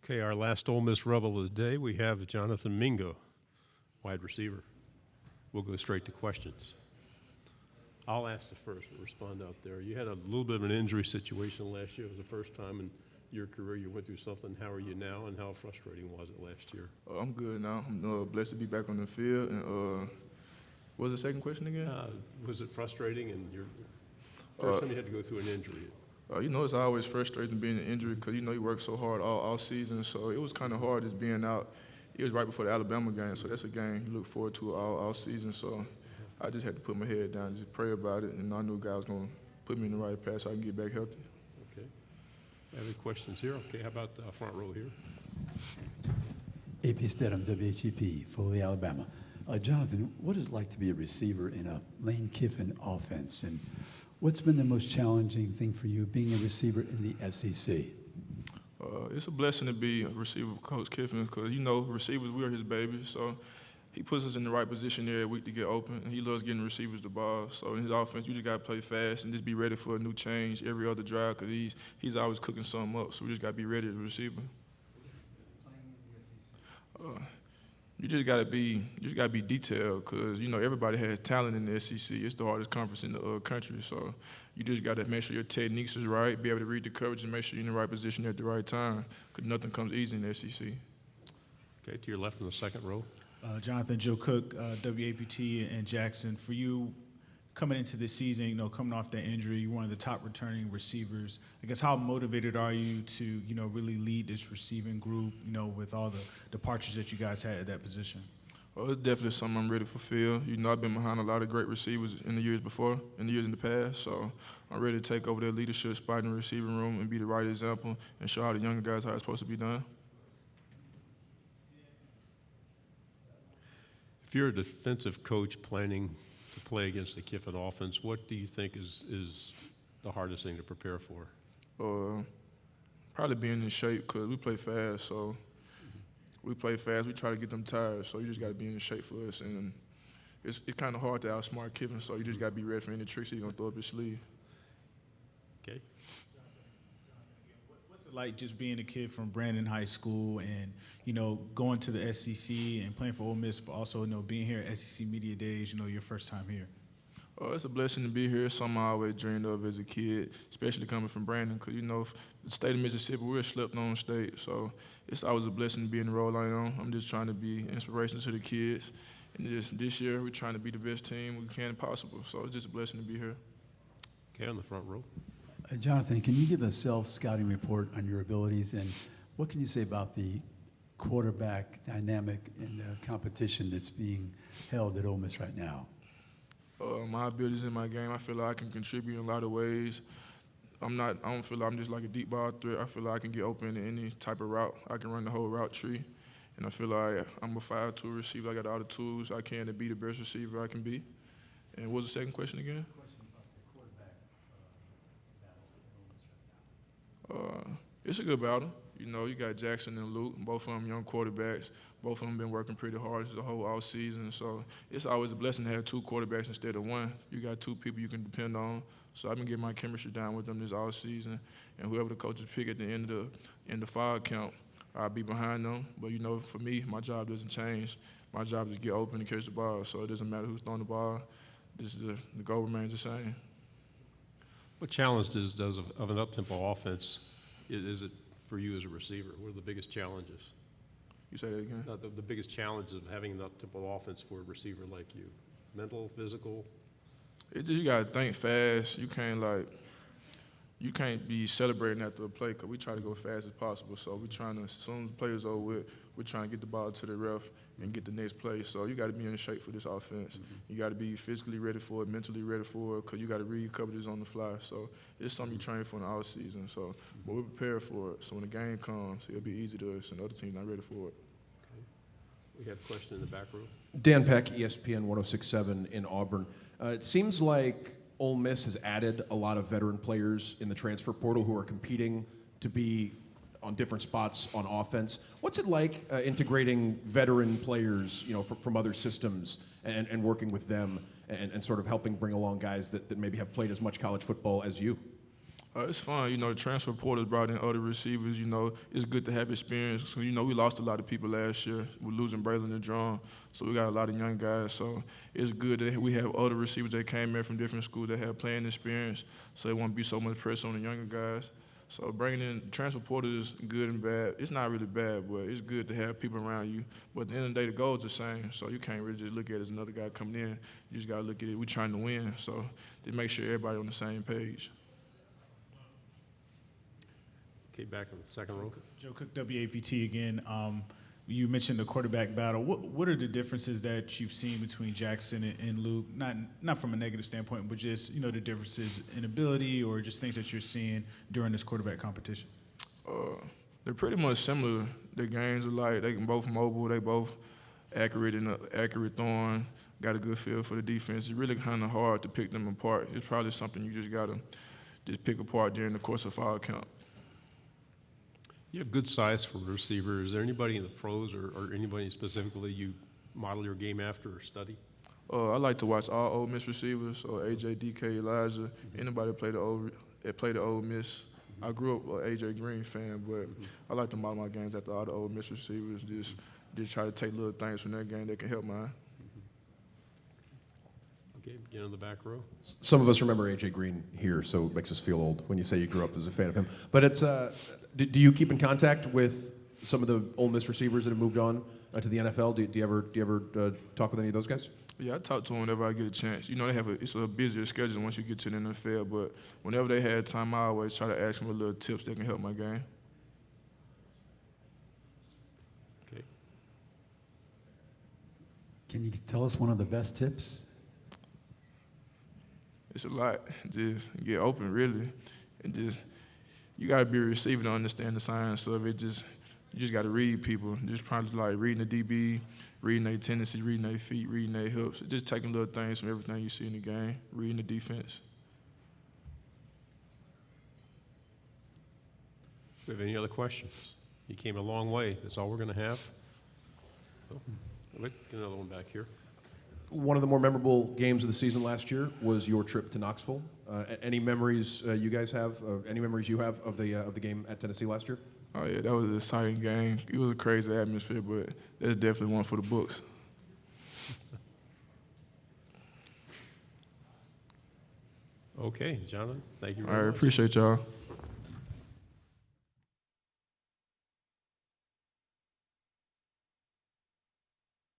Okay, our last Ole Miss Rebel of the day, we have Jonathan Mingo, wide receiver. We'll go straight to questions. I'll ask the first. We'll respond out there. You had a little bit of an injury situation last year. It was the first time in your career you went through something. How are you now, and how frustrating was it last year? I'm good now. I'm blessed to be back on the field. And what was the second question again? Was it frustrating, and your first time you had to go through an injury? It's always frustrating being an injury because, you work so hard all season. So it was kind of hard just being out. It was right before the Alabama game, so that's a game you look forward to all season. So I just had to put my head down and just pray about it, and I knew God was going to put me in the right path so I can get back healthy. Okay. Any questions here? Okay, how about the front row here? AP Stedham, WHEP, Foley, Alabama. Jonathan, what is it like to be a receiver in a Lane Kiffin offense, and what's been the most challenging thing for you being a receiver in the SEC? It's a blessing to be a receiver with Coach Kiffin because, receivers, we are his babies. So he puts us in the right position every week to get open, and he loves getting receivers the ball. So in his offense, you just got to play fast and just be ready for a new change every other drive because he's always cooking something up. So we just got to be ready as a receiver. You just got to be detailed because, everybody has talent in the SEC. It's the hardest conference in the country. So you just got to make sure your techniques is right, be able to read the coverage, and make sure you're in the right position at the right time because nothing comes easy in the SEC. Okay, to your left in the second row. Jonathan, Joe Cook, WAPT and Jackson. For you, coming into this season, coming off that injury, you're one of the top returning receivers. I guess how motivated are you to, really lead this receiving group, with all the departures that you guys had at that position? Well, it's definitely something I'm ready to fulfill. I've been behind a lot of great receivers in the years before, in the past, so I'm ready to take over their leadership spot in the receiving room and be the right example and show all the younger guys how it's supposed to be done. If you're a defensive coach planning to play against the Kiffin offense, what do you think is the hardest thing to prepare for? Probably being in shape because we play fast, so we play fast. We try to get them tired, so you just got to be in shape for us. And it's kind of hard to outsmart Kiffin, so you just got to be ready for any tricks he's going to throw up his sleeve. Okay. What's it like just being a kid from Brandon High School and, going to the SEC and playing for Ole Miss, but also, being here at SEC Media Days, your first time here? It's a blessing to be here. It's something I always dreamed of as a kid, especially coming from Brandon, because, the state of Mississippi, we're a slept-on state. So it's always a blessing to be in the role I am. I'm just trying to be inspiration to the kids. And this year, we're trying to be the best team we can possible. So it's just a blessing to be here. Okay, on the front row. Jonathan, can you give a self-scouting report on your abilities, and what can you say about the quarterback dynamic and the competition that's being held at Ole Miss right now? My abilities in my game, I feel like I can contribute in a lot of ways. I don't feel like I'm just like a deep ball threat. I feel like I can get open in any type of route. I can run the whole route tree. And I feel like I'm a 5-tool receiver. I got all the tools I can to be the best receiver I can be. And what was the second question again? It's a good battle. You got Jackson and Luke, both of them young quarterbacks. Both of them been working pretty hard the whole all season. So it's always a blessing to have two quarterbacks instead of one. You got two people you can depend on. So I've been getting my chemistry down with them this all season. And whoever the coaches pick at the end of the fall count, I'll be behind them. But, for me, my job doesn't change. My job is to get open and catch the ball. So it doesn't matter who's throwing the ball. The goal remains the same. What challenge does of an up-tempo offense is it for you as a receiver? What are the biggest challenges? You say that again? The biggest challenge of having an up-tempo offense for a receiver like you? Mental, physical? You got to think fast. You can't be celebrating after a play because we try to go fast as possible. So we're trying to, as soon as the play is over with, we're trying to get the ball to the ref and get the next play. So you got to be in shape for this offense. Mm-hmm. You got to be physically ready for it, mentally ready for it, because you got to read coverages on the fly. So it's something you train for in the off season. So, but we're prepared for it. So when the game comes, it'll be easy to us, and the other team's not ready for it. Okay. We have a question in the back row. Dan Peck, ESPN 1067 in Auburn. It seems like Ole Miss has added a lot of veteran players in the transfer portal who are competing to be on different spots on offense. What's it like integrating veteran players, from other systems and working with them and sort of helping bring along guys that maybe have played as much college football as you? It's fun. You know, the transfer portal brought in other receivers. You know, it's good to have experience. So, you know, we lost a lot of people last year. We're losing Braylon and John. So we got a lot of young guys. So it's good that we have other receivers that came in from different schools that have playing experience. So it won't be so much pressure on the younger guys. So bringing in transfer portal is good and bad. It's not really bad, but it's good to have people around you. But at the end of the day, the goal is the same. So you can't really just look at it as another guy coming in. You just got to look at it. We're trying to win. So to make sure everybody on the same page. Okay, back on the second row. Joe Cook, WAPT again. You mentioned the quarterback battle. What are the differences that you've seen between Jackson and Luke? Not from a negative standpoint, but just the differences in ability or just things that you're seeing during this quarterback competition. They're pretty much similar. Their games are like they can both mobile. They both accurate throwing. Got a good feel for the defense. It's really kind of hard to pick them apart. It's probably something you just gotta pick apart during the course of fall camp. You have good size for a receiver. Is there anybody in the pros or anybody specifically you model your game after or study? I like to watch all Ole Miss receivers, so AJ, DK, Elijah, anybody that play the Ole Miss. I grew up an AJ Green fan, but I like to model my games after all the Ole Miss receivers. Just try to take little things from their game that can help mine. Okay, begin on the back row. Some of us remember A.J. Green here, so it makes us feel old when you say you grew up as a fan of him. But it's, do you keep in contact with some of the Ole Miss receivers that have moved on to the NFL? Do you ever talk with any of those guys? Yeah, I talk to them whenever I get a chance. You know, it's a busier schedule once you get to the NFL, but whenever they had time, I always try to ask them a little tips that can help my game. Okay. Can you tell us one of the best tips? It's a lot. Just get open, really, and you got to be a receiver to understand the science of it. You just got to read people. Just probably like reading the DB, reading their tendency, reading their feet, reading their hips. Just taking little things from everything you see in the game, reading the defense. Do we have any other questions? You came a long way. That's all we're going to have. Oh, let's get another one back here. One of the more memorable games of the season last year was your trip to Knoxville. Any memories you guys have? Any memories you have of the game at Tennessee last year? Oh yeah, that was an exciting game. It was a crazy atmosphere, but that's definitely one for the books. Okay, Jonathan, thank you All very right, much. appreciate y'all.